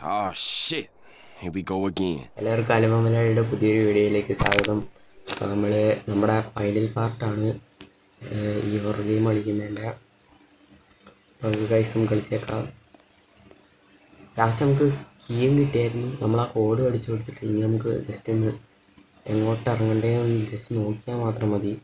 Oh shit. Here we go again. എല്ലാവർക്കും അലുമമലയുടെ പുതിയൊരു വീഡിയോയിലേക്ക് സ്വാഗതം. അപ്പോൾ നമ്മുടെ ഫൈനൽ പാർട്ടാണ് ഈ ഹൊറർ ഗെയിം കളിക്കുന്നതിൻ്റെ. അപ്പോൾ ഗൈസും കളിച്ചേക്കാം. ലാസ്റ്റ് നമുക്ക് കീയും കിട്ടിയായിരുന്നു. നമ്മൾ ആ കോഡ് അടിച്ചു കൊടുത്തിട്ട് ഇനി നമുക്ക് ജസ്റ്റ് ഒന്ന് എങ്ങോട്ട് ഇറങ്ങണ്ടേ ഒന്ന് ജസ്റ്റ് നോക്കിയാൽ മാത്രം മതി.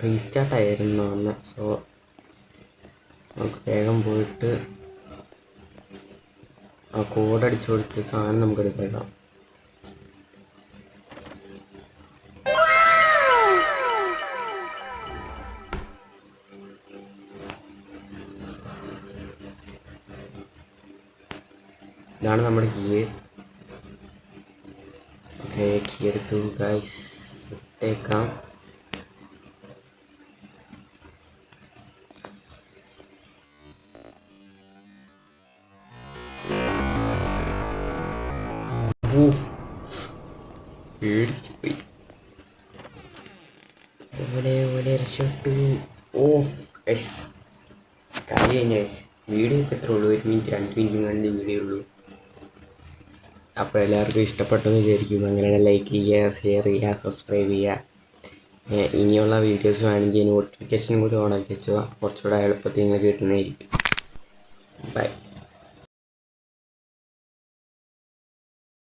റീസ്റ്റാർട്ട് ആയിരുന്നു അന്ന്. സോ നമുക്ക് വേഗം പോയിട്ട് ആ കോഡ് അടിച്ചു കൊടുത്ത് സാധനം നമുക്ക് എടുത്തേക്കാം. ഇതാണ് നമ്മുടെ കീ. ഓക്കെ, കീ എടുത്തു ഗൈസ്. ഇട്ടേക്കാം. പേടിച്ചു പോയി. ഓലെ രക്ഷപ്പെട്ടു. ഓ ഗൈസ്, കാര്യം കഴിഞ്ഞ ഗൈസ്. വീഡിയോ ഇപ്പം എത്ര ഉള്ളൂ? 1 മിനിറ്റ് 2 മിനിറ്റ് കണ്ട് വീഡിയോ ഉള്ളൂ. അപ്പോൾ എല്ലാവർക്കും ഇഷ്ടപ്പെട്ടെന്ന് വിചാരിക്കും. അങ്ങനെ ലൈക്ക് ചെയ്യുക, ഷെയർ ചെയ്യുക, സബ്സ്ക്രൈബ് ചെയ്യുക. ഇനിയുള്ള വീഡിയോസ് വേണമെങ്കിൽ നോട്ടിഫിക്കേഷൻ കൂടി ഓണാക്കി വെച്ചോ. കുറച്ചുകൂടെ എളുപ്പത്തിൽ നിങ്ങൾക്ക് കിട്ടുന്നതായിരിക്കും. ബൈ.